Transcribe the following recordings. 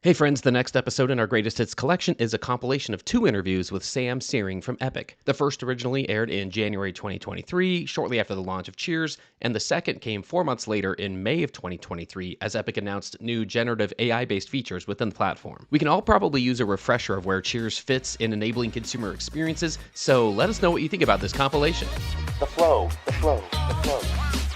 Hey friends, the next episode in our Greatest Hits collection is a compilation of 2 interviews with Sam Seering from Epic. The first originally aired in January 2023, shortly after the launch of Cheers, and the second came 4 months later in May of 2023 as Epic announced new generative AI-based features within the platform. We can all probably use a refresher of where Cheers fits in enabling consumer experiences, so let us know what you think about this compilation. The flow.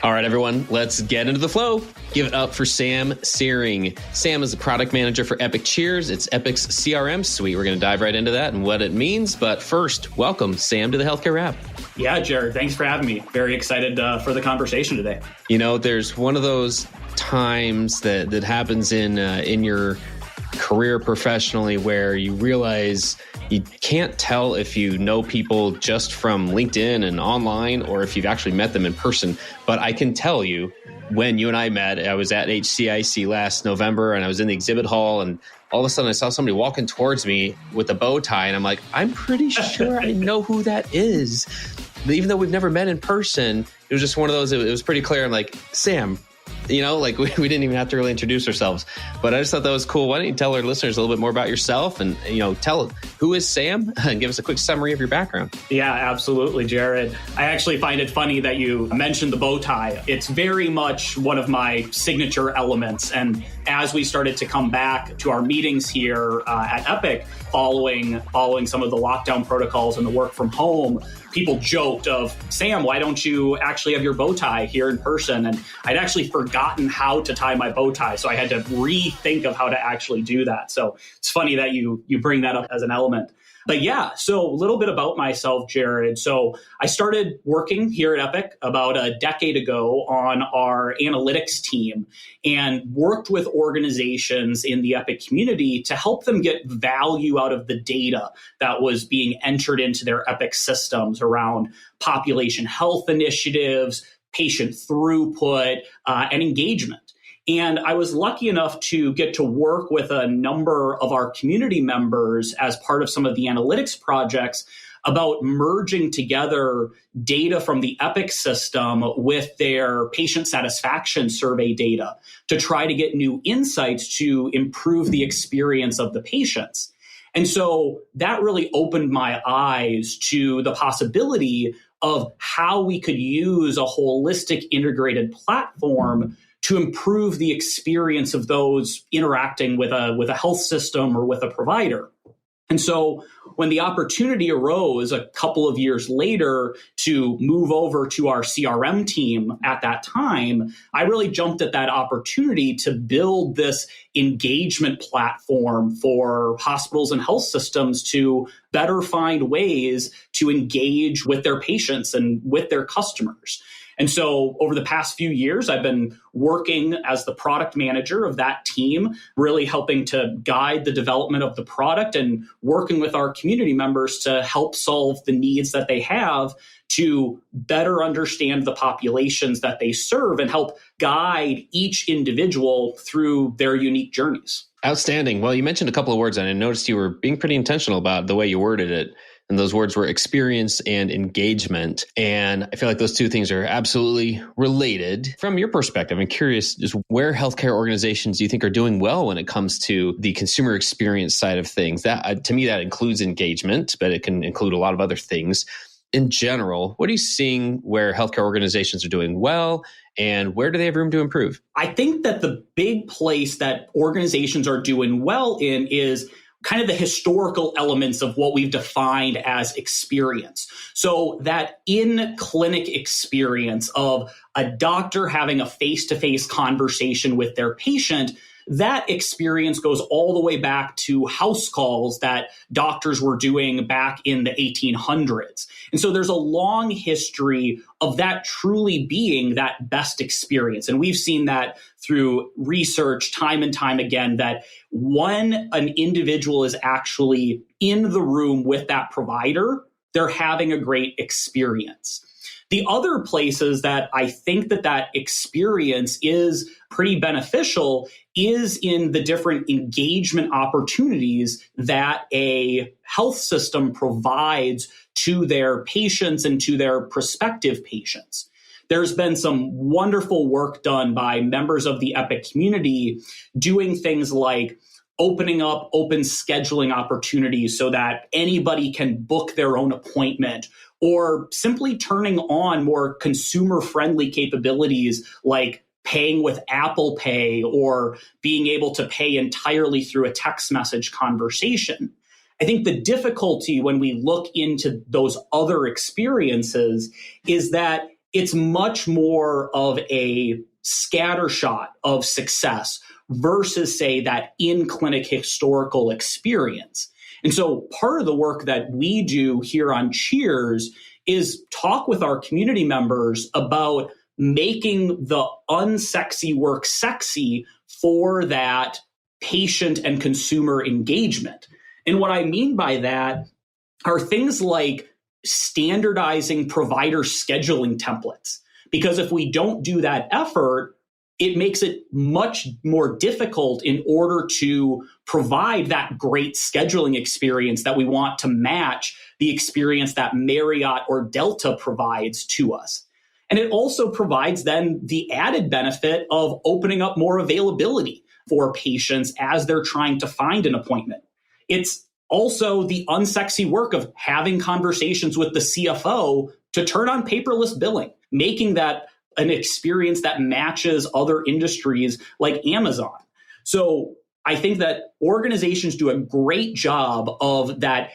All right, everyone, let's get into the flow. Give it up for Sam Seering. Sam is the product manager for Epic Cheers. It's Epic's CRM suite. We're going to dive right into that and what it means. But first, welcome, Sam, to the Healthcare Wrap. Yeah, Jared, thanks for having me. Very excited for the conversation today. You know, there's one of those times that happens in your career professionally where you realize you can't tell if you know people just from LinkedIn and online or if you've actually met them in person. But I can tell you, when you and I met, I was at HCIC last November and I was in the exhibit hall, and all of a sudden I saw somebody walking towards me with a bow tie, and I'm like, I'm pretty sure I know who that is. But even though we've never met in person, it was just one of those, it was pretty clear. I'm like, Sam, you know, like we didn't even have to really introduce ourselves, but I just thought that was cool. Why don't you tell our listeners a little bit more about yourself and, you know, tell who is Sam and give us a quick summary of your background. Yeah, absolutely, Jared. I actually find it funny that you mentioned the bow tie. It's very much one of my signature elements. And as we started to come back to our meetings here at Epic, following some of the lockdown protocols and the work from home, people joked of, Sam, why don't you actually have your bow tie here in person? And I'd actually forgotten how to tie my bow tie. So I had to rethink of how to actually do that. So it's funny that you bring that up as an element. But yeah, so a little bit about myself, Jared. So I started working here at Epic about a decade ago on our analytics team and worked with organizations in the Epic community to help them get value out of the data that was being entered into their Epic systems around population health initiatives, patient throughput, and engagement. And I was lucky enough to get to work with a number of our community members as part of some of the analytics projects about merging together data from the Epic system with their patient satisfaction survey data to try to get new insights to improve the experience of the patients. And so that really opened my eyes to the possibility of how we could use a holistic integrated platform to improve the experience of those interacting with a health system or with a provider. And so when the opportunity arose a couple of years later to move over to our CRM team at that time, I really jumped at that opportunity to build this engagement platform for hospitals and health systems to better find ways to engage with their patients and with their customers. And so over the past few years, I've been working as the product manager of that team, really helping to guide the development of the product and working with our community members to help solve the needs that they have to better understand the populations that they serve and help guide each individual through their unique journeys. Outstanding. Well, you mentioned a couple of words, and I noticed you were being pretty intentional about the way you worded it. And those words were experience and engagement. And I feel like those two things are absolutely related. From your perspective, I'm curious just where healthcare organizations do you think are doing well when it comes to the consumer experience side of things? That to me, that includes engagement, but it can include a lot of other things. In general, what are you seeing where healthcare organizations are doing well, and where do they have room to improve? I think that the big place that organizations are doing well in is kind of the historical elements of what we've defined as experience. So that in-clinic experience of a doctor having a face-to-face conversation with their patient, that experience goes all the way back to house calls that doctors were doing back in the 1800s. And so there's a long history of that truly being that best experience. And we've seen that through research time and time again, that when an individual is actually in the room with that provider, they're having a great experience. The other places that I think that experience is pretty beneficial is in the different engagement opportunities that a health system provides to their patients and to their prospective patients. There's been some wonderful work done by members of the Epic community doing things like opening up open scheduling opportunities so that anybody can book their own appointment, or simply turning on more consumer-friendly capabilities like paying with Apple Pay or being able to pay entirely through a text message conversation. I think the difficulty when we look into those other experiences is that it's much more of a scattershot of success versus, say, that in-clinic historical experience. And so part of the work that we do here on Cheers is talk with our community members about making the unsexy work sexy for that patient and consumer engagement. And what I mean by that are things like standardizing provider scheduling templates. Because if we don't do that effort, it makes it much more difficult in order to provide that great scheduling experience that we want to match the experience that Marriott or Delta provides to us. And it also provides then the added benefit of opening up more availability for patients as they're trying to find an appointment. It's also the unsexy work of having conversations with the CFO to turn on paperless billing, making that an experience that matches other industries like Amazon. So I think that organizations do a great job of that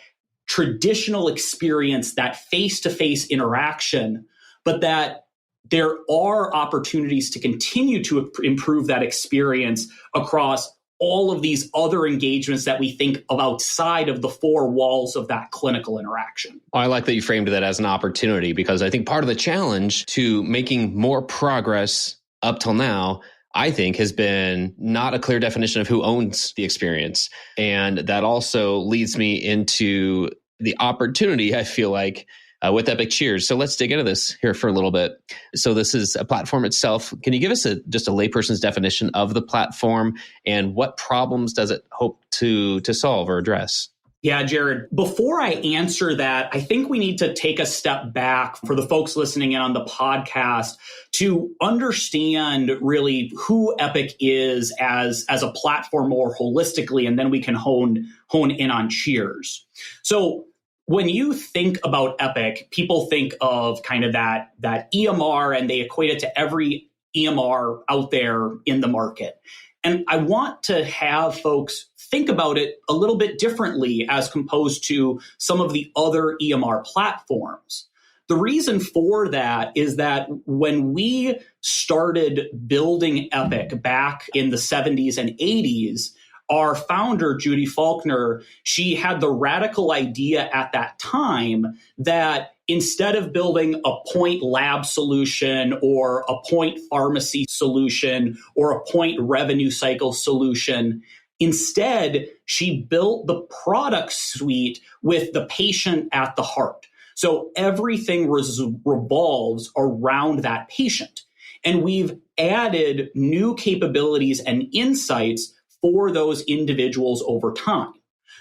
traditional experience, that face-to-face interaction, but that there are opportunities to continue to improve that experience across all of these other engagements that we think of outside of the four walls of that clinical interaction. I like that you framed that as an opportunity, because I think part of the challenge to making more progress up till now, I think, has been not a clear definition of who owns the experience. And that also leads me into the opportunity, I feel like, with Epic Cheers. So let's dig into this here for a little bit. So this is a platform itself. Can you give us just a layperson's definition of the platform, and what problems does it hope to solve or address? Yeah, Jared, before I answer that, I think we need to take a step back for the folks listening in on the podcast to understand really who Epic is as a platform more holistically, and then we can hone in on Cheers. So when you think about Epic, people think of kind of that EMR, and they equate it to every EMR out there in the market. And I want to have folks think about it a little bit differently as composed to some of the other EMR platforms. The reason for that is that when we started building Epic back in the 70s and 80s, our founder, Judy Faulkner, she had the radical idea at that time that instead of building a point lab solution or a point pharmacy solution or a point revenue cycle solution, instead, she built the product suite with the patient at the heart. So everything revolves around that patient. And we've added new capabilities and insights for those individuals over time.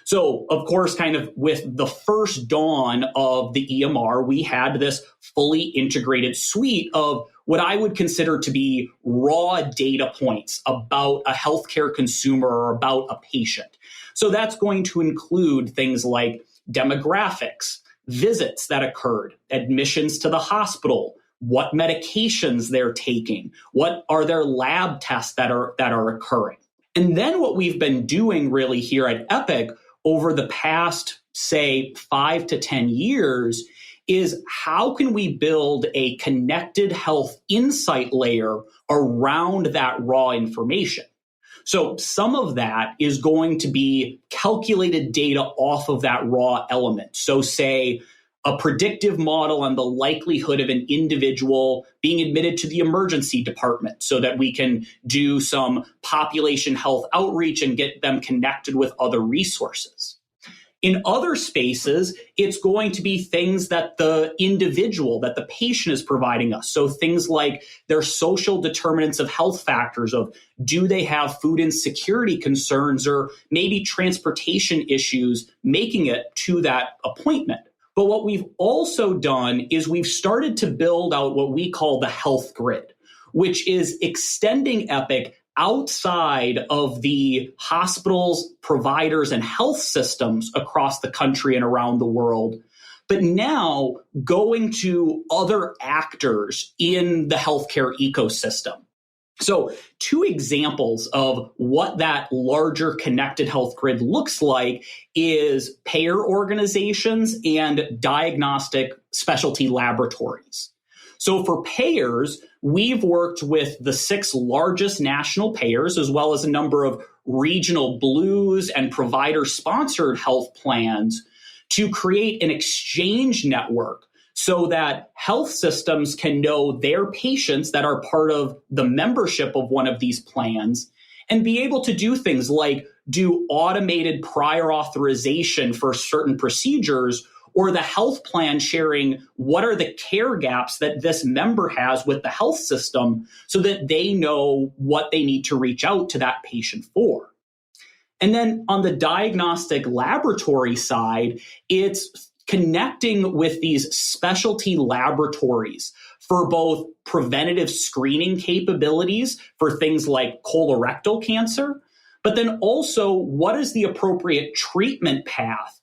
So, of course, kind of with the first dawn of the EMR, we had this fully integrated suite of what I would consider to be raw data points about a healthcare consumer or about a patient. So that's going to include things like demographics, visits that occurred, admissions to the hospital, what medications they're taking, what are their lab tests that are occurring. And then what we've been doing really here at Epic over the past, say, 5 to 10 years is how can we build a connected health insight layer around that raw information? So some of that is going to be calculated data off of that raw element. So say a predictive model on the likelihood of an individual being admitted to the emergency department so that we can do some population health outreach and get them connected with other resources. In other spaces, it's going to be things that the individual, that the patient is providing us. So things like their social determinants of health factors of do they have food insecurity concerns or maybe transportation issues making it to that appointment. But what we've also done is we've started to build out what we call the health grid, which is extending Epic outside of the hospitals, providers, and health systems across the country and around the world, but now going to other actors in the healthcare ecosystem. So 2 examples of what that larger connected health grid looks like is payer organizations and diagnostic specialty laboratories. So for payers, we've worked with the 6 largest national payers, as well as a number of regional Blues and provider-sponsored health plans, to create an exchange network so that health systems can know their patients that are part of the membership of one of these plans and be able to do things like do automated prior authorization for certain procedures, or the health plan sharing what are the care gaps that this member has with the health system so that they know what they need to reach out to that patient for. And then on the diagnostic laboratory side, it's connecting with these specialty laboratories for both preventative screening capabilities for things like colorectal cancer, but then also what is the appropriate treatment path,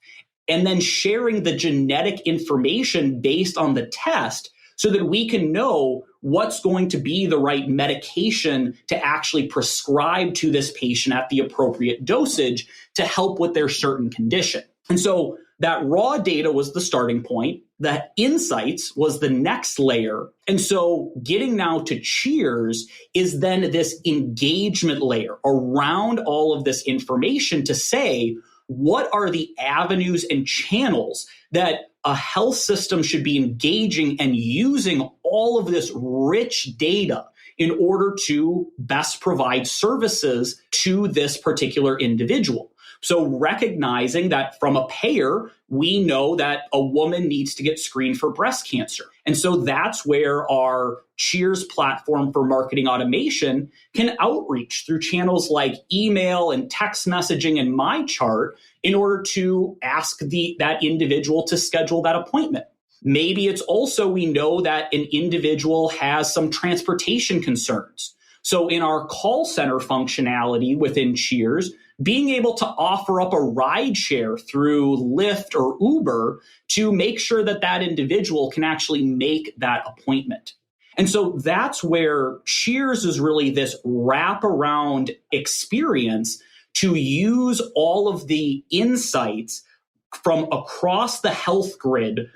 and then sharing the genetic information based on the test so that we can know what's going to be the right medication to actually prescribe to this patient at the appropriate dosage to help with their certain condition. And so that raw data was the starting point. The insights was the next layer. And so getting now to Cheers is then this engagement layer around all of this information to say, what are the avenues and channels that a health system should be engaging and using all of this rich data in order to best provide services to this particular individual? So recognizing that from a payer, we know that a woman needs to get screened for breast cancer. And so that's where our Cheers platform for marketing automation can outreach through channels like email and text messaging and MyChart in order to ask that individual to schedule that appointment. Maybe it's also we know that an individual has some transportation concerns. So in our call center functionality within Cheers, being able to offer up a ride share through Lyft or Uber to make sure that that individual can actually make that appointment. And so that's where Cheers is really this wraparound experience to use all of the insights from across the health grid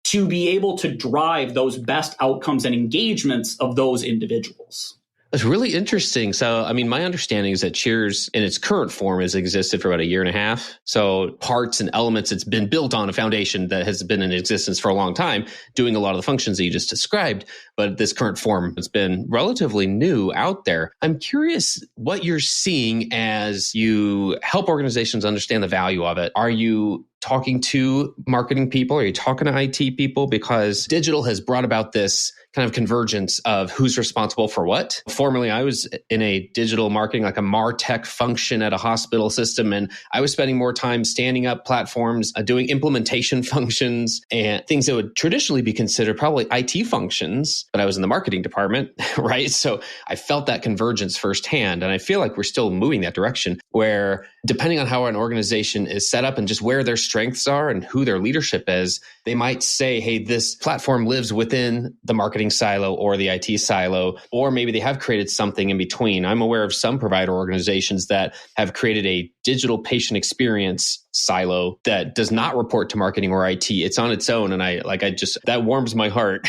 to be able to drive those best outcomes and engagements of those individuals. It's really interesting. So, I mean, my understanding is that Cheers in its current form has existed for about 1.5 years. So parts and elements, it's been built on a foundation that has been in existence for a long time, doing a lot of the functions that you just described. But this current form has been relatively new out there. I'm curious what you're seeing as you help organizations understand the value of it. Are you talking to marketing people? Are you talking to IT people? Because digital has brought about this kind of convergence of who's responsible for what. Formerly, I was in a digital marketing, like a MarTech function at a hospital system, and I was spending more time standing up platforms, doing implementation functions and things that would traditionally be considered probably IT functions, but I was in the marketing department, right? So I felt that convergence firsthand, and I feel like we're still moving that direction where depending on how an organization is set up and just where their strengths are and who their leadership is, they might say, hey, this platform lives within the marketing silo or the IT silo, or maybe they have created something in between. I'm aware of some provider organizations that have created a digital patient experience silo that does not report to marketing or IT. It's on its own. And that warms my heart,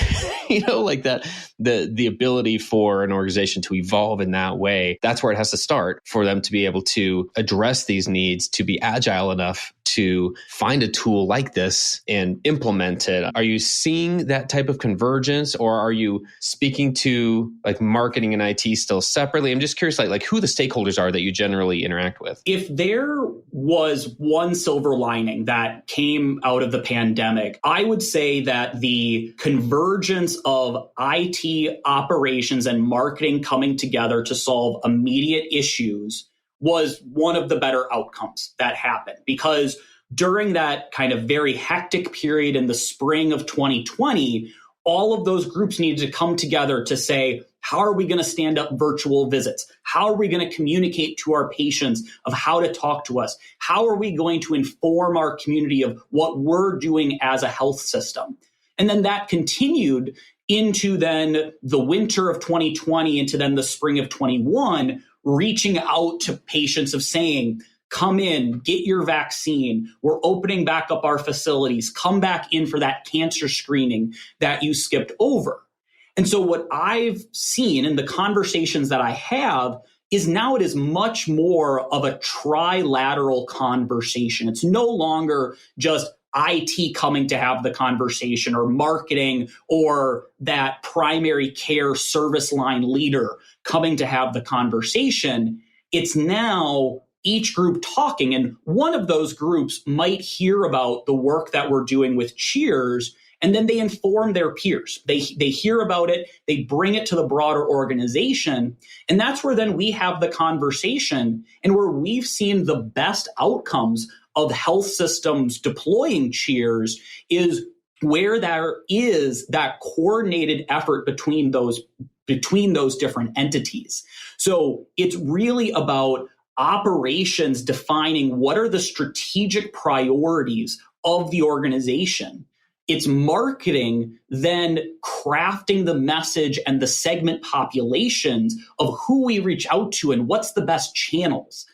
like that, the ability for an organization to evolve in that way. That's where it has to start for them to be able to address these needs, to be agile enough to find a tool like this and implement it. Are you seeing that type of convergence, or are you speaking to like marketing and IT still separately? I'm just curious, like who the stakeholders are that you generally interact with. If there was one silver lining that came out of the pandemic, I would say that the convergence of IT operations and marketing coming together to solve immediate issues was one of the better outcomes that happened, because during that kind of very hectic period in the spring of 2020, all of those groups needed to come together to say, How are we going to stand up virtual visits? How are we going to communicate to our patients of how to talk to us? How are we going to inform our community of what we're doing as a health system? And then that continued into then the winter of 2020, into then the spring of 21, reaching out to patients of saying, come in, get your vaccine. We're opening back up our facilities. Come back in for that cancer screening that you skipped over. And so what I've seen in the conversations that I have is now it is much more of a trilateral conversation. It's no longer just IT coming to have the conversation, or marketing, or that primary care service line leader coming to have the conversation. It's now each group talking, and one of those groups might hear about the work that we're doing with Cheers, and then they inform their peers. They hear about it, they bring it to the broader organization, and that's where then we have the conversation, and where we've seen the best outcomes of health systems deploying Cheers is where there is that coordinated effort between those different entities. So it's really about operations defining what are the strategic priorities of the organization. It's marketing then crafting the message and the segment populations of who we reach out to and what's the best channels.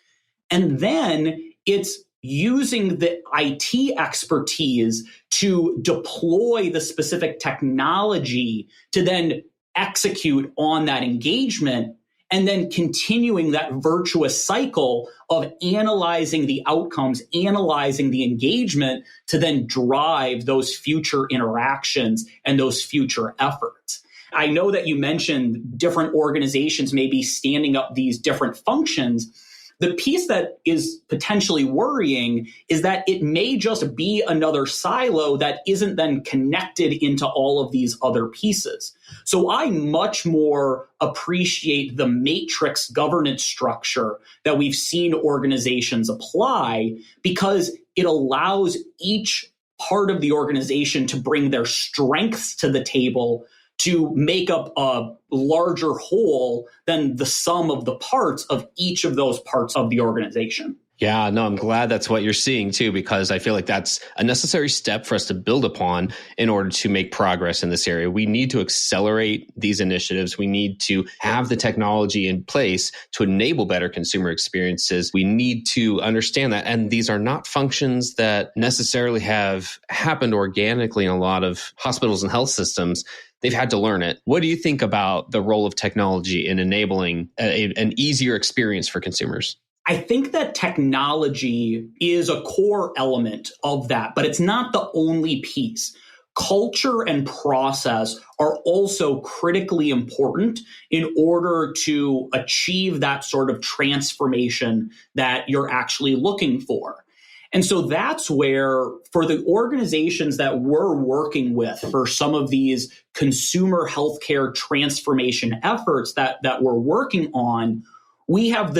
And then it's using the IT expertise to deploy the specific technology to then execute on that engagement, and then continuing that virtuous cycle of analyzing the outcomes, analyzing the engagement to then drive those future interactions and those future efforts. I know that you mentioned different organizations maybe standing up these different functions. The piece that is potentially worrying is that it may just be another silo that isn't then connected into all of these other pieces. So I much more appreciate the matrix governance structure that we've seen organizations apply, because it allows each part of the organization to bring their strengths to the table to make up a larger whole than the sum of the parts of each of those parts of the organization. Yeah, no, I'm glad that's what you're seeing too, because I feel like that's a necessary step for us to build upon in order to make progress in this area. We need to accelerate these initiatives. We need to have the technology in place to enable better consumer experiences. We need to understand that. And these are not functions that necessarily have happened organically in a lot of hospitals and health systems. They've had to learn it. What do you think about the role of technology in enabling an easier experience for consumers? I think that technology is a core element of that, but it's not the only piece. Culture and process are also critically important in order to achieve that sort of transformation that you're actually looking for. And so that's where, for the organizations that we're working with for some of these consumer healthcare transformation efforts that we're working on, we have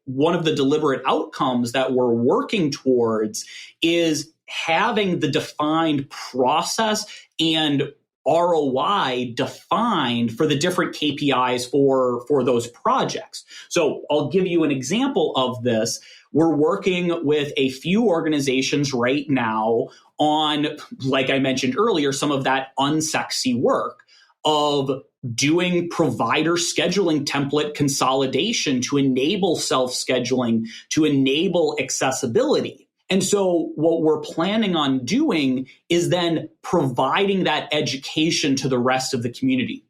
one of the deliberate outcomes that we're working towards is having the defined process and ROI defined for the different KPIs for those projects. So I'll give you an example of this. We're working with a few organizations right now on, like I mentioned earlier, some of that unsexy work of doing provider scheduling template consolidation to enable self-scheduling, to enable accessibility. And so what we're planning on doing is then providing that education to the rest of the community.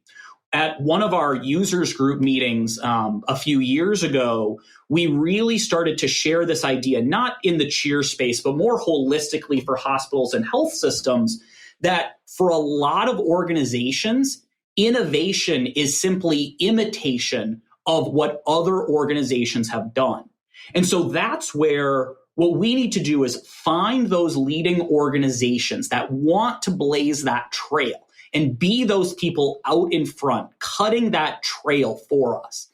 At one of our users group meetings a few years ago, we really started to share this idea, not in the cheer space, but more holistically for hospitals and health systems, that for a lot of organizations, innovation is simply imitation of what other organizations have done. And so that's where what we need to do is find those leading organizations that want to blaze that trail and be those people out in front, cutting that trail for us.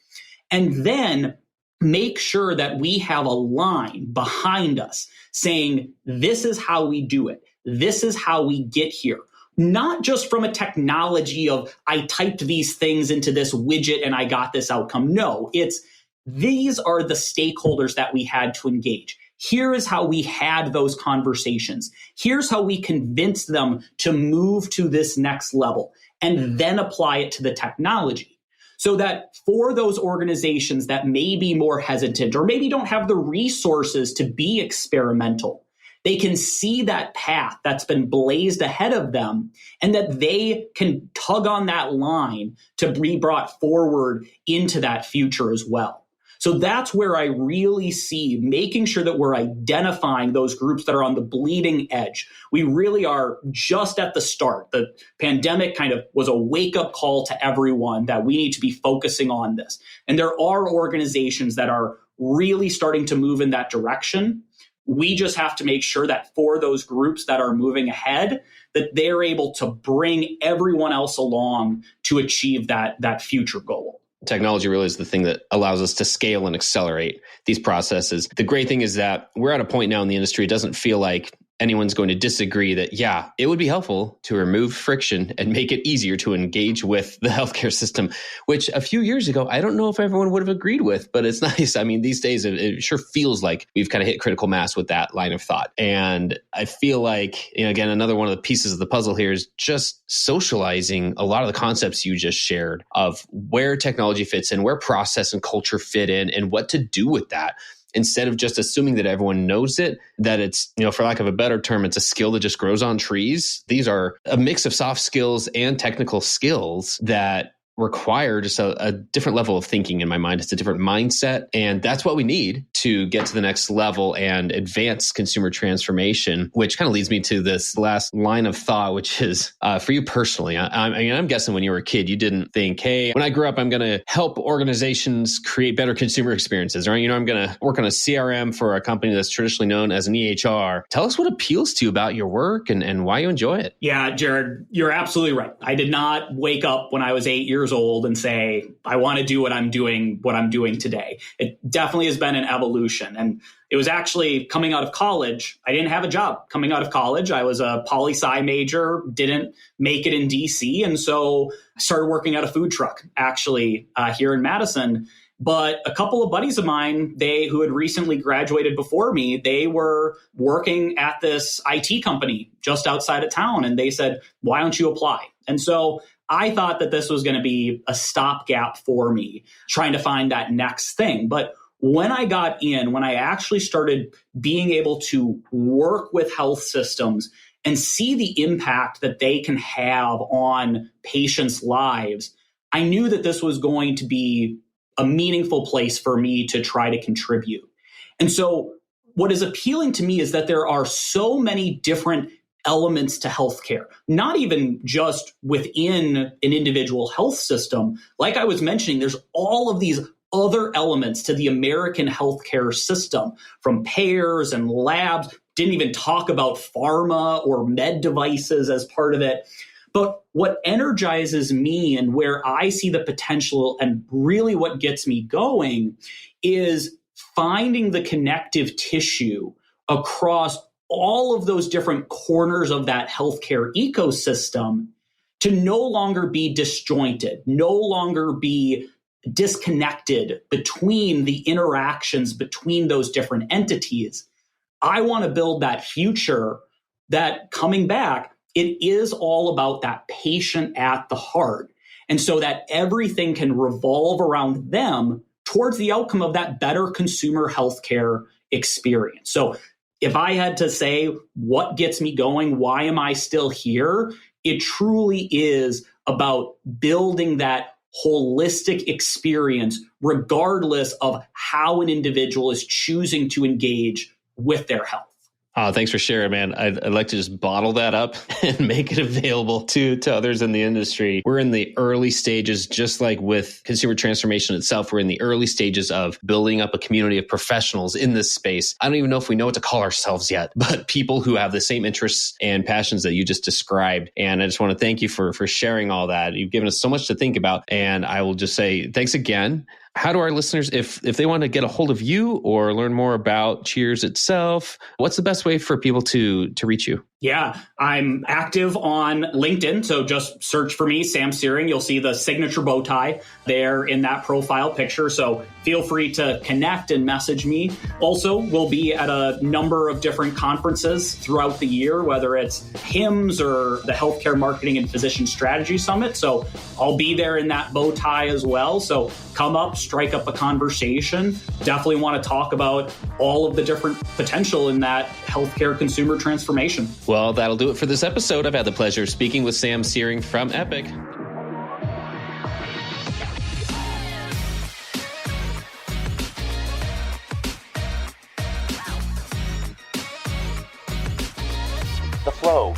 And then make sure that we have a line behind us saying, this is how we do it. This is how we get here. not just from a technology of I typed these things into this widget and I got this outcome. No, it's these are the stakeholders that we had to engage. Here is how we had those conversations. Here's how we convinced them to move to this next level and then apply it to the technology. So that for those organizations that may be more hesitant or maybe don't have the resources to be experimental, they can see that path that's been blazed ahead of them and that they can tug on that line to be brought forward into that future as well. So that's where I really see making sure that we're identifying those groups that are on the bleeding edge. We really are just at the start. The pandemic kind of was a wake-up call to everyone that we need to be focusing on this. And there are organizations that are really starting to move in that direction. We just have to make sure that for those groups that are moving ahead, that they're able to bring everyone else along to achieve that future goal. Technology really is the thing that allows us to scale and accelerate these processes. The great thing is that we're at a point now in the industry, it doesn't feel like anyone's going to disagree that, yeah, it would be helpful to remove friction and make it easier to engage with the healthcare system, which a few years ago, I don't know if everyone would have agreed with, but it's nice. I mean, these days, it sure feels like we've kind of hit critical mass with that line of thought. And I feel like, again, another one of the pieces of the puzzle here is just socializing a lot of the concepts you just shared of where technology fits in, where process and culture fit in, and what to do with that. Instead of just assuming that everyone knows it, that it's, for lack of a better term, it's a skill that just grows on trees. These are a mix of soft skills and technical skills that require just a different level of thinking in my mind. It's a different mindset. And that's what we need to get to the next level and advance consumer transformation, which kind of leads me to this last line of thought, which is for you personally. I'm guessing when you were a kid, you didn't think, hey, when I grow up, I'm going to help organizations create better consumer experiences. Or, I'm going to work on a CRM for a company that's traditionally known as an EHR. Tell us what appeals to you about your work and why you enjoy it. Yeah, Jared, you're absolutely right. I did not wake up when I was 8 years old and say, I want to do what I'm doing today. It definitely has been an evolution. And it was actually coming out of college. I didn't have a job coming out of college. I was a poli-sci major, didn't make it in DC. And so I started working at a food truck, actually, here in Madison. But a couple of buddies of mine, who had recently graduated before me, they were working at this IT company just outside of town. And they said, why don't you apply? And so I thought that this was going to be a stopgap for me, trying to find that next thing. But when I got in, when I actually started being able to work with health systems and see the impact that they can have on patients' lives, I knew that this was going to be a meaningful place for me to try to contribute. And so what is appealing to me is that there are so many different elements to healthcare, not even just within an individual health system. Like I was mentioning, there's all of these other elements to the American healthcare system, from payers and labs. Didn't even talk about pharma or med devices as part of it. But what energizes me and where I see the potential and really what gets me going is finding the connective tissue across all of those different corners of that healthcare ecosystem to no longer be disjointed, no longer be disconnected between the interactions between those different entities. I want to build that future that, coming back, it is all about that patient at the heart. And so that everything can revolve around them towards the outcome of that better consumer healthcare experience. So if I had to say what gets me going, why am I still here? It truly is about building that holistic experience, regardless of how an individual is choosing to engage with their health. Oh, thanks for sharing, man. I'd like to just bottle that up and make it available to others in the industry. We're in the early stages, just like with consumer transformation itself. We're in the early stages of building up a community of professionals in this space. I don't even know if we know what to call ourselves yet, but people who have the same interests and passions that you just described. And I just want to thank you for sharing all that. You've given us so much to think about. And I will just say thanks again. How do our listeners, if they want to get a hold of you or learn more about Cheers itself, what's the best way for people to reach you? Yeah, I'm active on LinkedIn. So just search for me, Sam Seering. You'll see the signature bow tie there in that profile picture. So feel free to connect and message me. Also, we'll be at a number of different conferences throughout the year, whether it's HIMSS or the Healthcare Marketing and Physician Strategy Summit. So I'll be there in that bow tie as well. So come up, strike up a conversation. Definitely want to talk about all of the different potential in that healthcare consumer transformation. Well, that'll do it for this episode. I've had the pleasure of speaking with Sam Seering from Epic. The flow.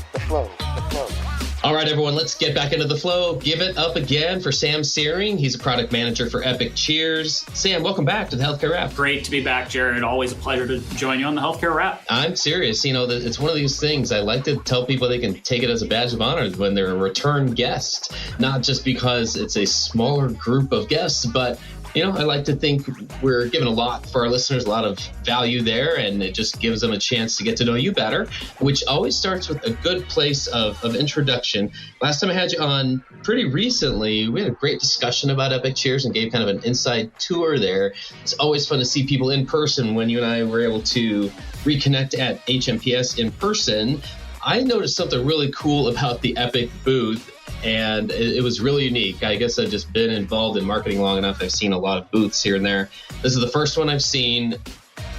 All right, everyone, let's get back into the flow. Give it up again for Sam Seering. He's a product manager for Epic Cheers. Sam, welcome back to the Healthcare Wrap. Great to be back, Jared. Always a pleasure to join you on the Healthcare Wrap. I'm serious. It's one of these things. I like to tell people they can take it as a badge of honor when they're a return guest, not just because it's a smaller group of guests, but I like to think we're giving a lot for our listeners, a lot of value there, and it just gives them a chance to get to know you better, which always starts with a good place of introduction. Last time I had you on pretty recently, we had a great discussion about Epic Cheers and gave kind of an inside tour there. It's always fun to see people in person when you and I were able to reconnect at HMPS in person. I noticed something really cool about the Epic booth, and it was really unique. I guess I've just been involved in marketing long enough. I've seen a lot of booths here and there. This is the first one I've seen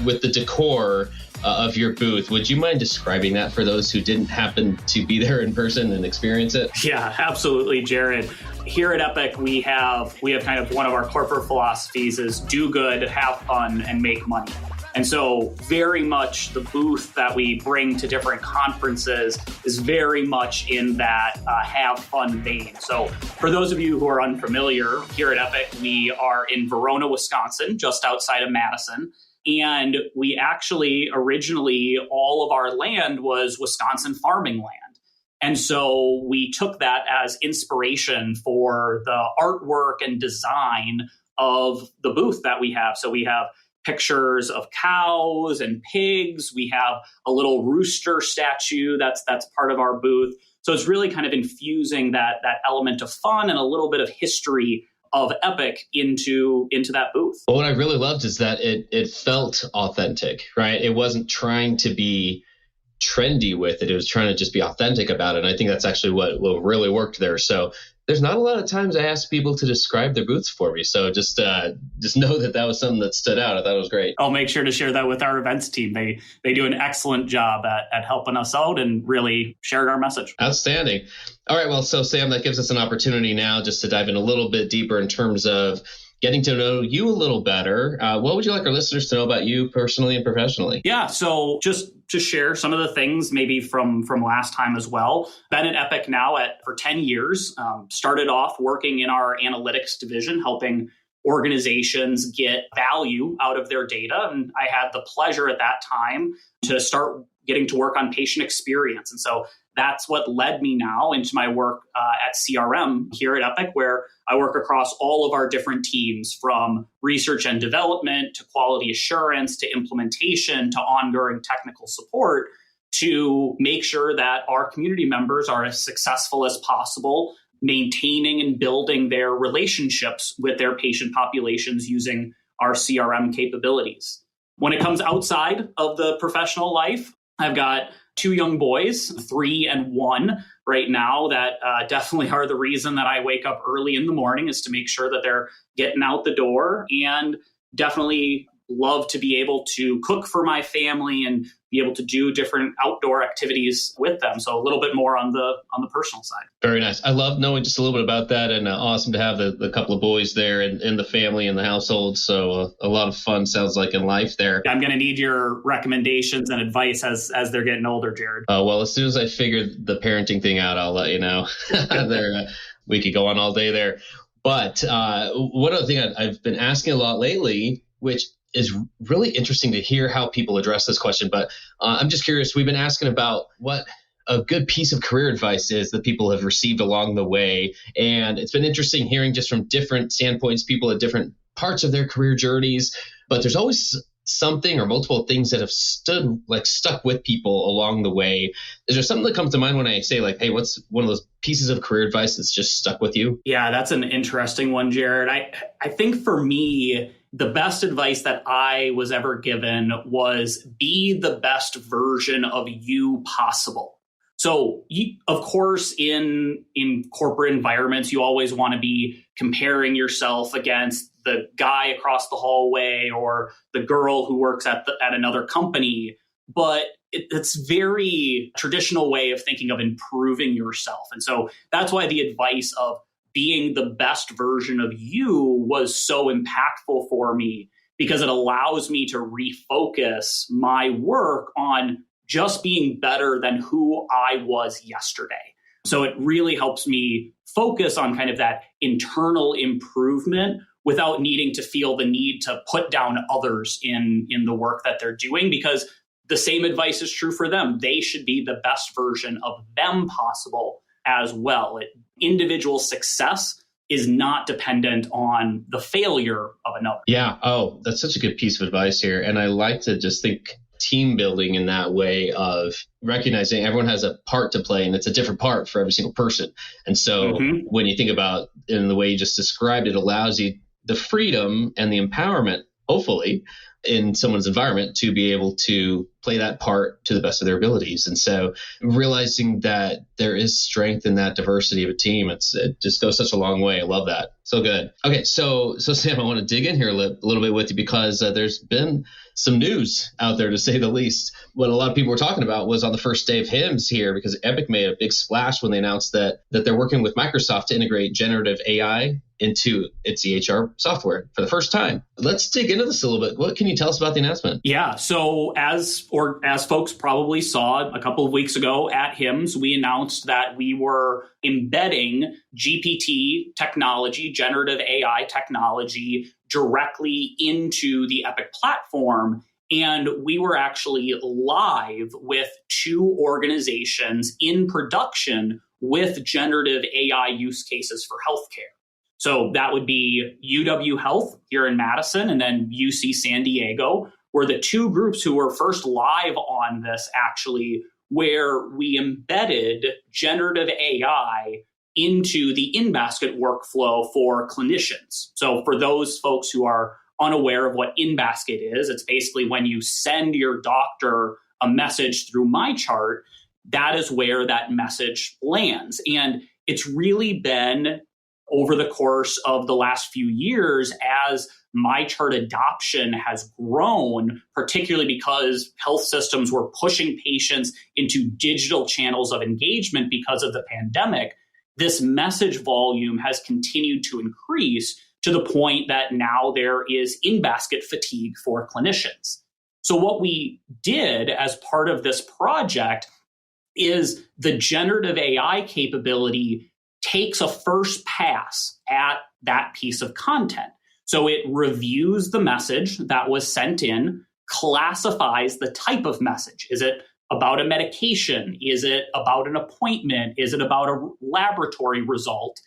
with the decor of your booth. Would you mind describing that for those who didn't happen to be there in person and experience it? Yeah, absolutely, Jared. Here at Epic, we have kind of one of our corporate philosophies is do good, have fun, and make money. And so very much the booth that we bring to different conferences is very much in that have fun vein. So for those of you who are unfamiliar, here at Epic, we are in Verona, Wisconsin, just outside of Madison. And we actually originally, all of our land was Wisconsin farming land. And so we took that as inspiration for the artwork and design of the booth that we have. So we have pictures of cows and pigs. We have a little rooster statue that's part of our booth. So it's really kind of infusing that element of fun and a little bit of history of Epic into that booth. Well, what I really loved is that it felt authentic, right? It wasn't trying to be trendy with it. It was trying to just be authentic about it. And I think that's actually what really worked there. So there's not a lot of times I ask people to describe their booths for me. So just know that was something that stood out. I thought it was great. I'll make sure to share that with our events team. They do an excellent job at helping us out and really sharing our message. Outstanding. All right. Well, so Sam, that gives us an opportunity now just to dive in a little bit deeper in terms of getting to know you a little better. What would you like our listeners to know about you personally and professionally? Yeah, so just to share some of the things maybe from last time as well. Been at Epic now for 10 years. Started off working in our analytics division, helping organizations get value out of their data. And I had the pleasure at that time to start getting to work on patient experience. And so that's what led me now into my work at CRM here at Epic, where I work across all of our different teams, from research and development to quality assurance to implementation to ongoing technical support, to make sure that our community members are as successful as possible, maintaining and building their relationships with their patient populations using our CRM capabilities. When it comes outside of the professional life, I've got 2 young boys, 3 and 1 right now, that definitely are the reason that I wake up early in the morning, is to make sure that they're getting out the door, and definitely love to be able to cook for my family and be able to do different outdoor activities with them. So a little bit more on the personal side. Very nice. I love knowing just a little bit about that, and awesome to have the couple of boys there in the family and the household. So a lot of fun sounds like in life there. I'm going to need your recommendations and advice as they're getting older, Jared. Well, as soon as I figure the parenting thing out, I'll let you know. We could go on all day there. But one other thing I've been asking a lot lately, which is really interesting to hear how people address this question. But I'm just curious, we've been asking about what a good piece of career advice is that people have received along the way. And it's been interesting hearing just from different standpoints, people at different parts of their career journeys, but there's always something or multiple things that have stuck with people along the way. Is there something that comes to mind when I say like, hey, what's one of those pieces of career advice that's just stuck with you? Yeah, that's an interesting one, Jared. I think for me, the best advice that I was ever given was be the best version of you possible. So, of course, in corporate environments, you always want to be comparing yourself against the guy across the hallway or the girl who works at another company. But it's very traditional way of thinking of improving yourself. And so that's why the advice of being the best version of you was so impactful for me, because it allows me to refocus my work on just being better than who I was yesterday. So it really helps me focus on kind of that internal improvement without needing to feel the need to put down others in the work that they're doing, because the same advice is true for them. They should be the best version of them possible as well. Individual success is not dependent on the failure of another. Yeah. Oh, that's such a good piece of advice here. And I like to just think team building in that way of recognizing everyone has a part to play and it's a different part for every single person. And so when you think about in the way you just described, it allows you the freedom and the empowerment, hopefully, in someone's environment to be able to play that part to the best of their abilities. And so realizing that there is strength in that diversity of a team, it just goes such a long way. I love that. So good. Okay. So Sam, I want to dig in here a little bit with you because there's been some news out there, to say the least. What a lot of people were talking about was on the first day of HIMSS here, because Epic made a big splash when they announced that they're working with Microsoft to integrate generative AI into its EHR software for the first time. Let's dig into this a little bit. What can you tell us about the announcement? Yeah. So as folks probably saw a couple of weeks ago at HIMSS, we announced that we were embedding GPT technology, generative AI technology, directly into the Epic platform. And we were actually live with 2 organizations in production with generative AI use cases for healthcare. So that would be UW Health here in Madison and then UC San Diego were the 2 groups who were first live on this, actually, where we embedded generative AI into the in-basket workflow for clinicians. So for those folks who are unaware of what in-basket is, it's basically when you send your doctor a message through MyChart, that is where that message lands. And it's really been over the course of the last few years as MyChart adoption has grown, particularly because health systems were pushing patients into digital channels of engagement because of the pandemic. This message volume has continued to increase to the point that now there is in-basket fatigue for clinicians. So what we did as part of this project is the generative AI capability takes a first pass at that piece of content. So it reviews the message that was sent in, classifies the type of message. Is it about a medication? Is it about an appointment? Is it about a laboratory result?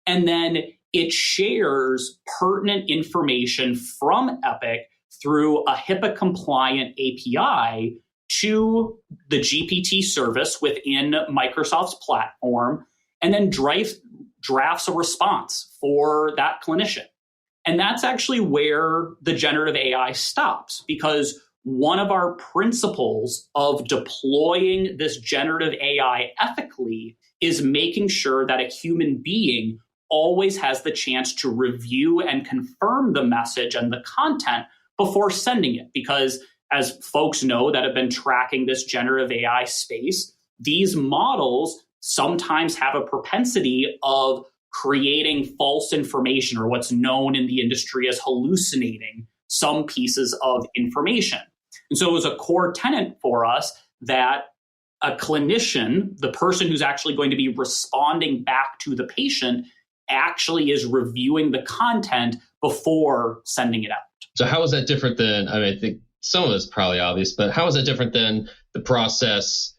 And then it shares pertinent information from Epic through a HIPAA-compliant API to the GPT service within Microsoft's platform, and then drafts a response for that clinician. And that's actually where the generative AI stops, because one of our principles of deploying this generative AI ethically is making sure that a human being always has the chance to review and confirm the message and the content before sending it. Because as folks know that have been tracking this generative AI space, these models sometimes have a propensity of creating false information, or what's known in the industry as hallucinating some pieces of information. And so it was a core tenet for us that a clinician, the person who's actually going to be responding back to the patient, actually is reviewing the content before sending it out. So how is that different than, I think some of it's probably obvious, but how is that different than the process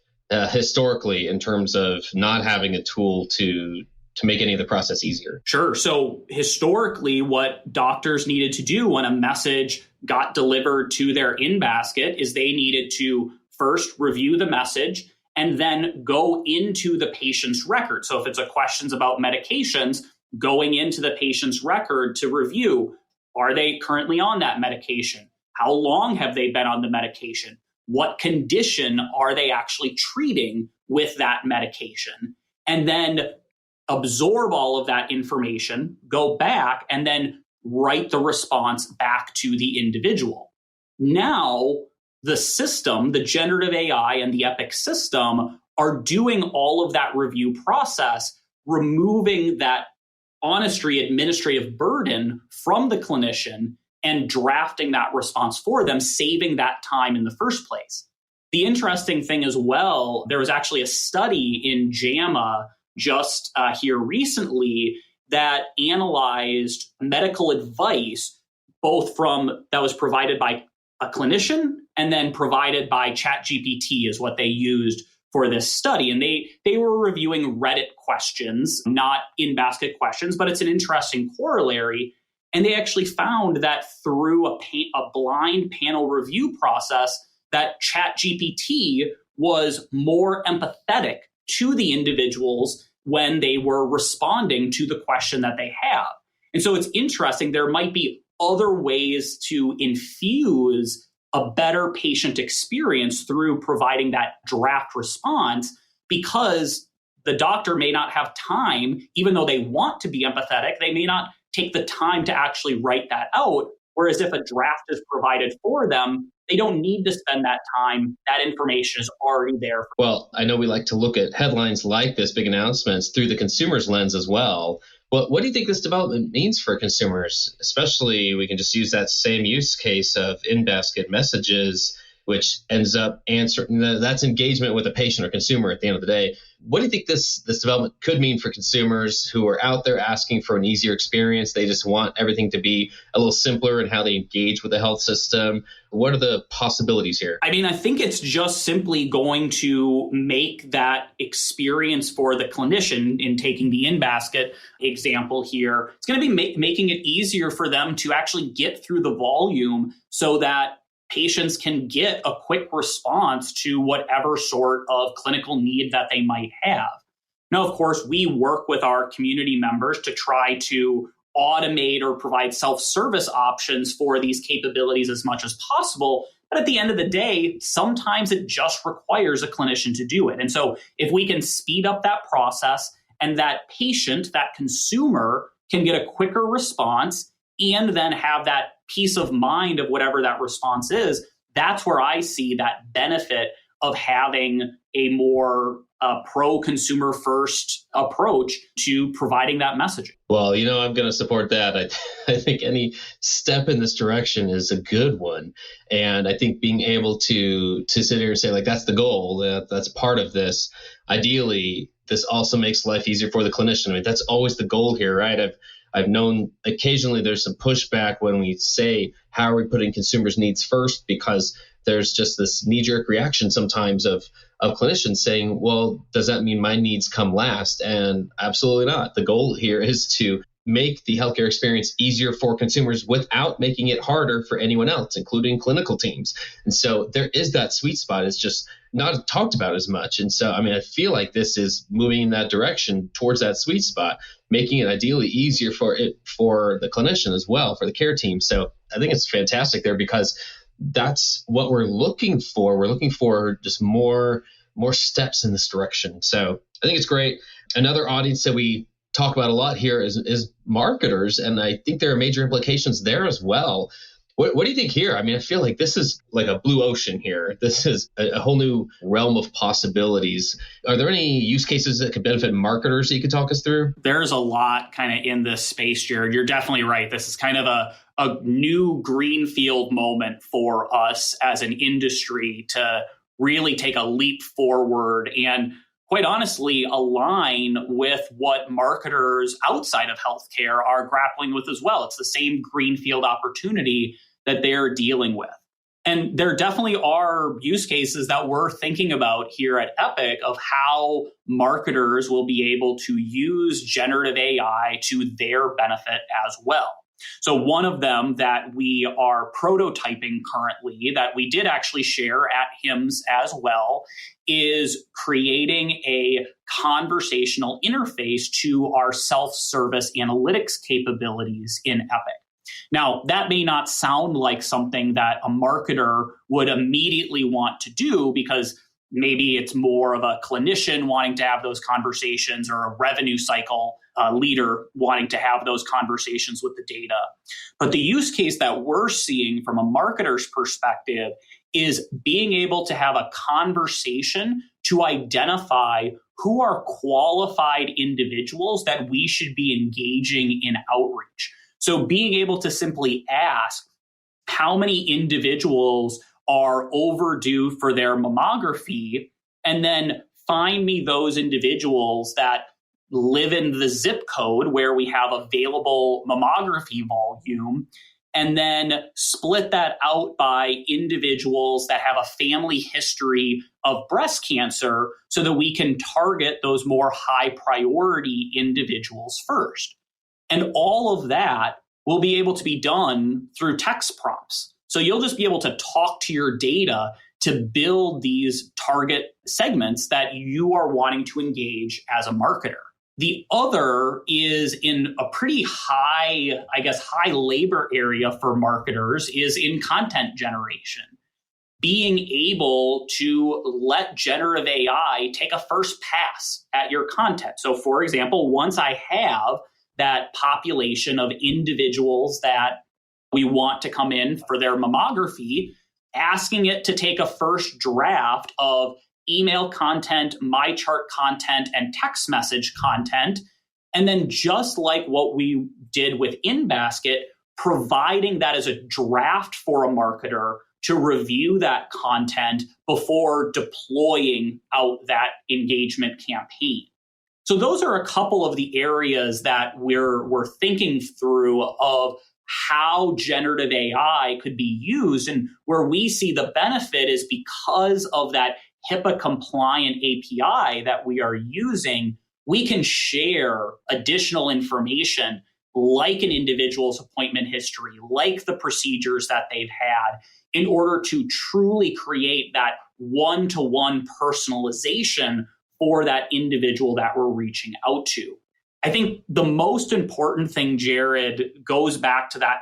historically in terms of not having a tool to to make any of the process easier? Sure. So historically, what doctors needed to do when a message got delivered to their in-basket is they needed to first review the message and then go into the patient's record. So if it's a questions about medications, going into the patient's record to review, are they currently on that medication? How long have they been on the medication? What condition are they actually treating with that medication? And then absorb all of that information, go back, and then write the response back to the individual. Now, the system, the generative AI and the Epic system are doing all of that review process, removing that honestly administrative burden from the clinician and drafting that response for them, saving that time in the first place. The interesting thing as well, there was actually a study in JAMA just here recently that analyzed medical advice, both from that was provided by a clinician and then provided by ChatGPT is what they used for this study. And they were reviewing Reddit questions, not in-basket questions, but it's an interesting corollary. And they actually found that through a blind panel review process, that ChatGPT was more empathetic to the individuals when they were responding to the question that they have. And so it's interesting, there might be other ways to infuse a better patient experience through providing that draft response, because the doctor may not have time, even though they want to be empathetic, they may not take the time to actually write that out. Whereas if a draft is provided for them, they don't need to spend that time. That information is already there. Well, I know we like to look at headlines like this, big announcements, through the consumer's lens as well. What do you think this development means for consumers? Especially, we can just use that same use case of in-basket messages, which ends up answering, that's engagement with a patient or consumer at the end of the day. What do you think this development could mean for consumers who are out there asking for an easier experience? They just want everything to be a little simpler in how they engage with the health system. What are the possibilities here? I mean, I think it's just simply going to make that experience for the clinician, in taking the in-basket example here, it's going to be making it easier for them to actually get through the volume so that patients can get a quick response to whatever sort of clinical need that they might have. Now, of course, we work with our community members to try to automate or provide self-service options for these capabilities as much as possible. But at the end of the day, sometimes it just requires a clinician to do it. And so if we can speed up that process and that patient, that consumer, can get a quicker response and then have that peace of mind of whatever that response is, that's where I see that benefit of having a more pro-consumer first approach to providing that messaging. Well, I'm going to support that. I think any step in this direction is a good one. And I think being able to sit here and say, like, that's the goal, that's part of this. Ideally, this also makes life easier for the clinician. I mean, that's always the goal here, right? I've known occasionally there's some pushback when we say, how are we putting consumers' needs first? Because there's just this knee-jerk reaction sometimes of clinicians saying, well, does that mean my needs come last? And absolutely not. The goal here is to make the healthcare experience easier for consumers without making it harder for anyone else, including clinical teams. And so there is that sweet spot. It's just not talked about as much. And so, I feel like this is moving in that direction towards that sweet spot, making it ideally easier for the clinician as well, for the care team. So I think it's fantastic there, because that's what we're looking for. We're looking for just more steps in this direction. So I think it's great. Another audience that we talk about a lot here is marketers, and I think there are major implications there as well. What do you think here? I feel like this is like a blue ocean here. This is a whole new realm of possibilities. Are there any use cases that could benefit marketers that you could talk us through? There's a lot kind of in this space, Jared. You're definitely right. This is kind of a new greenfield moment for us as an industry to really take a leap forward and, quite honestly, align with what marketers outside of healthcare are grappling with as well. It's the same greenfield opportunity that they're dealing with. And there definitely are use cases that we're thinking about here at Epic of how marketers will be able to use generative AI to their benefit as well. So one of them that we are prototyping currently that we did actually share at HIMSS as well is creating a conversational interface to our self-service analytics capabilities in Epic. Now, that may not sound like something that a marketer would immediately want to do because maybe it's more of a clinician wanting to have those conversations or a revenue cycle leader wanting to have those conversations with the data. But the use case that we're seeing from a marketer's perspective is being able to have a conversation to identify who are qualified individuals that we should be engaging in outreach. So being able to simply ask how many individuals are overdue for their mammography, and then find me those individuals that live in the zip code where we have available mammography volume, and then split that out by individuals that have a family history of breast cancer so that we can target those more high priority individuals first. And all of that will be able to be done through text prompts. So you'll just be able to talk to your data to build these target segments that you are wanting to engage as a marketer. The other is in a pretty high labor area for marketers is in content generation. Being able to let generative AI take a first pass at your content. So for example, once I have that population of individuals that we want to come in for their mammography, asking it to take a first draft of email content, my chart content, and text message content. And then just like what we did with InBasket, providing that as a draft for a marketer to review that content before deploying out that engagement campaign. So those are a couple of the areas that we're thinking through of how generative AI could be used. And where we see the benefit is because of that HIPAA compliant API that we are using, we can share additional information like an individual's appointment history, like the procedures that they've had, in order to truly create that one-to-one personalization for that individual that we're reaching out to. I think the most important thing, Jared, goes back to that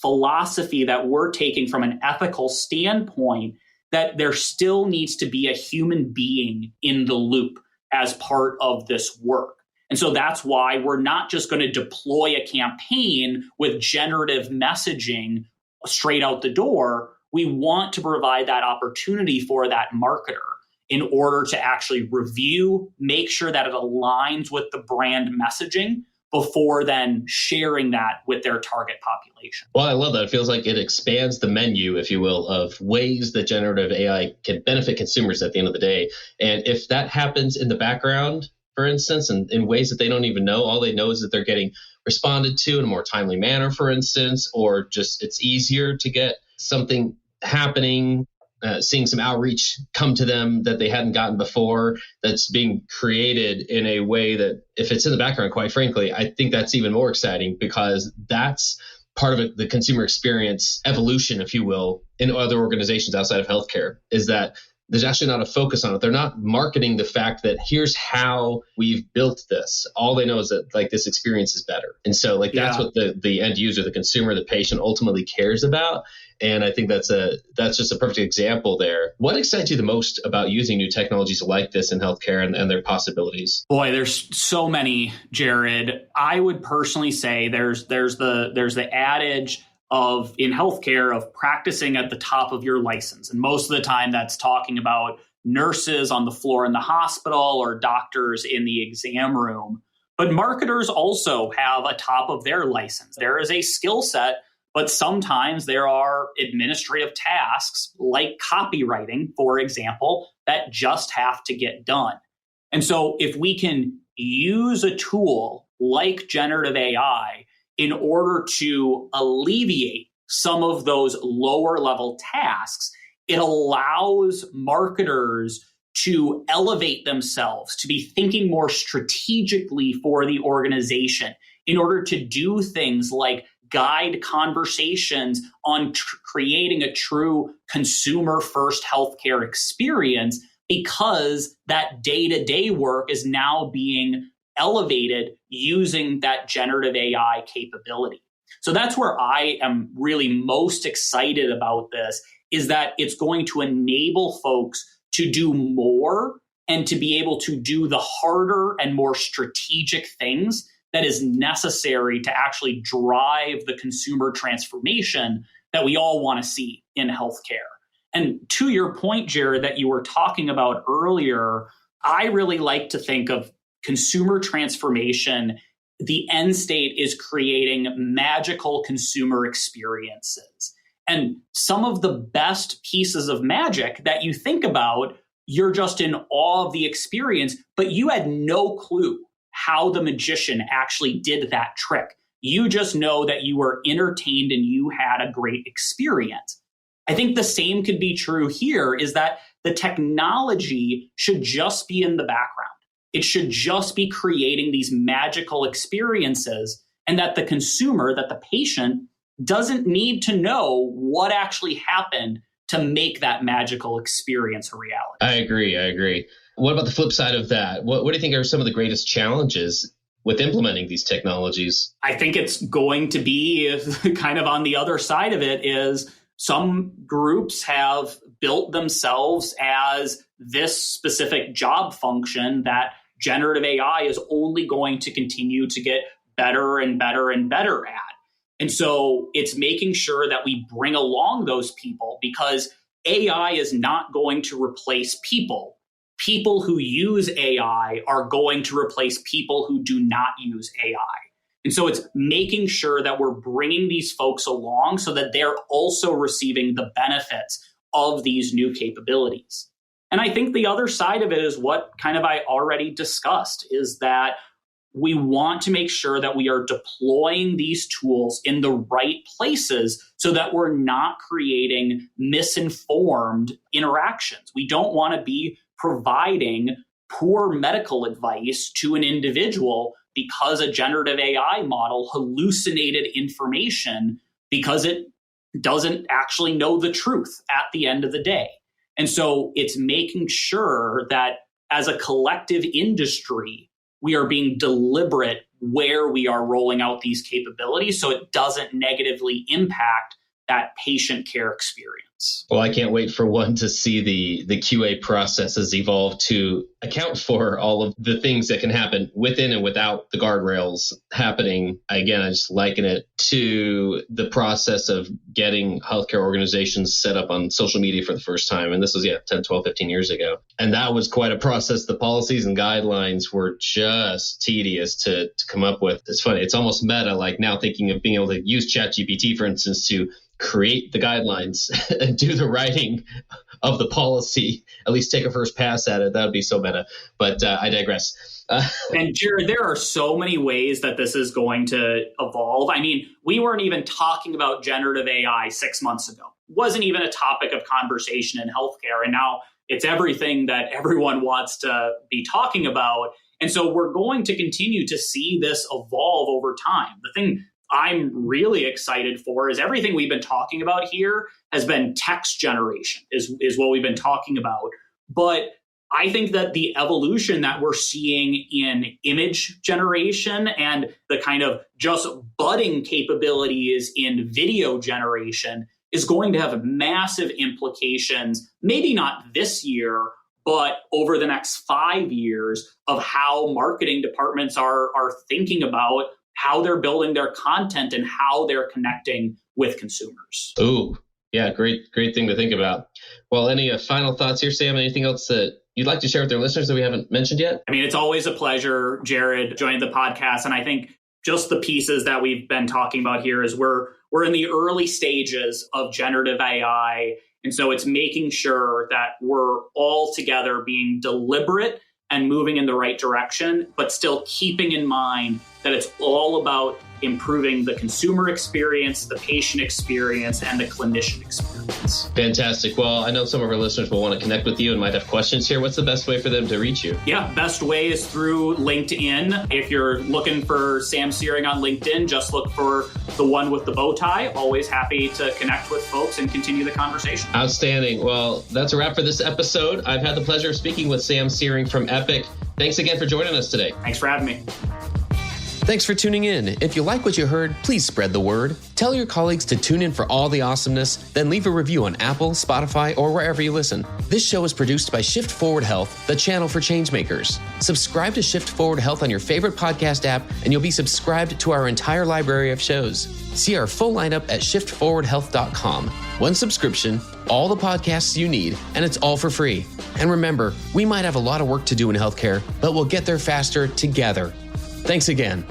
philosophy that we're taking from an ethical standpoint, that there still needs to be a human being in the loop as part of this work. And so that's why we're not just going to deploy a campaign with generative messaging straight out the door. We want to provide that opportunity for that marketer in order to actually review, make sure that it aligns with the brand messaging before then sharing that with their target population. Well, I love that. It feels like it expands the menu, if you will, of ways that generative AI can benefit consumers at the end of the day. And if that happens in the background, for instance, and in ways that they don't even know, all they know is that they're getting responded to in a more timely manner, for instance, or just it's easier to get something happening, seeing some outreach come to them that they hadn't gotten before, that's being created in a way that, if it's in the background, quite frankly, I think that's even more exciting, because that's part of it, the consumer experience evolution, if you will, in other organizations outside of healthcare, is that there's actually not a focus on it. They're not marketing the fact that here's how we've built this. All they know is that like this experience is better. And so that's what the end user, the consumer, the patient ultimately cares about. And I think that's just a perfect example there. What excites you the most about using new technologies like this in healthcare and their possibilities? Boy, there's so many, Jared. I would personally say there's the adage of in healthcare of practicing at the top of your license. And most of the time that's talking about nurses on the floor in the hospital or doctors in the exam room. But marketers also have a top of their license. There is a skill set, but sometimes there are administrative tasks like copywriting, for example, that just have to get done. And so if we can use a tool like generative AI in order to alleviate some of those lower level tasks, it allows marketers to elevate themselves, to be thinking more strategically for the organization in order to do things like guide conversations on creating a true consumer-first healthcare experience, because that day-to-day work is now being elevated using that generative AI capability. So that's where I am really most excited about this, is that it's going to enable folks to do more and to be able to do the harder and more strategic things that is necessary to actually drive the consumer transformation that we all want to see in healthcare. And to your point, Jared, that you were talking about earlier, I really like to think of consumer transformation. The end state is creating magical consumer experiences. And some of the best pieces of magic that you think about, you're just in awe of the experience, but you had no clue how the magician actually did that trick. You just know that you were entertained and you had a great experience. I think the same could be true here, is that the technology should just be in the background. It should just be creating these magical experiences, and that the consumer, that the patient, doesn't need to know what actually happened to make that magical experience a reality. I agree. What about the flip side of that? What do you think are some of the greatest challenges with implementing these technologies? I think it's going to be kind of on the other side of it, is some groups have built themselves as this specific job function that generative AI is only going to continue to get better and better and better at. And so it's making sure that we bring along those people, because AI is not going to replace people. People who use AI are going to replace people who do not use AI. And so it's making sure that we're bringing these folks along so that they're also receiving the benefits of these new capabilities. And I think the other side of it is what kind of I already discussed, is that we want to make sure that we are deploying these tools in the right places so that we're not creating misinformed interactions. We don't want to be providing poor medical advice to an individual because a generative AI model hallucinated information because it doesn't actually know the truth at the end of the day. And so it's making sure that as a collective industry, we are being deliberate where we are rolling out these capabilities so it doesn't negatively impact that patient care experience. Well, I can't wait for one to see the QA processes evolve to account for all of the things that can happen within and without the guardrails happening. Again, I just liken it to the process of getting healthcare organizations set up on social media for the first time. And this was, 10, 12, 15 years ago. And that was quite a process. The policies and guidelines were just tedious to come up with. It's funny. It's almost meta, like now thinking of being able to use ChatGPT, for instance, to create the guidelines and do the writing of the policy, at least take a first pass at it. That would be so meta. But I digress. And Jared, there are so many ways that this is going to evolve. I mean, we weren't even talking about generative AI 6 months ago. It wasn't even a topic of conversation in healthcare. And now it's everything that everyone wants to be talking about. And so we're going to continue to see this evolve over time. The thing I'm really excited for is everything we've been talking about here has been text generation is what we've been talking about. But I think that the evolution that we're seeing in image generation and the kind of just budding capabilities in video generation is going to have massive implications, maybe not this year, but over the next 5 years, of how marketing departments are thinking about how they're building their content and how they're connecting with consumers. Ooh, yeah, great thing to think about. Well, any final thoughts here, Sam? Anything else that you'd like to share with our listeners that we haven't mentioned yet? I mean, it's always a pleasure, Jared, joining the podcast. And I think just the pieces that we've been talking about here is we're in the early stages of generative AI. And so it's making sure that we're all together being deliberate and moving in the right direction, but still keeping in mind that it's all about improving the consumer experience, the patient experience, and the clinician experience. Fantastic. Well, I know some of our listeners will want to connect with you and might have questions here. What's the best way for them to reach you? Yeah, best way is through LinkedIn. If you're looking for Sam Seering on LinkedIn, just look for the one with the bow tie. Always happy to connect with folks and continue the conversation. Outstanding. Well, that's a wrap for this episode. I've had the pleasure of speaking with Sam Seering from Epic. Thanks again for joining us today. Thanks for having me. Thanks for tuning in. If you like what you heard, please spread the word. Tell your colleagues to tune in for all the awesomeness, then leave a review on Apple, Spotify, or wherever you listen. This show is produced by Shift Forward Health, the channel for changemakers. Subscribe to Shift Forward Health on your favorite podcast app, and you'll be subscribed to our entire library of shows. See our full lineup at shiftforwardhealth.com. One subscription, all the podcasts you need, and it's all for free. And remember, we might have a lot of work to do in healthcare, but we'll get there faster together. Thanks again.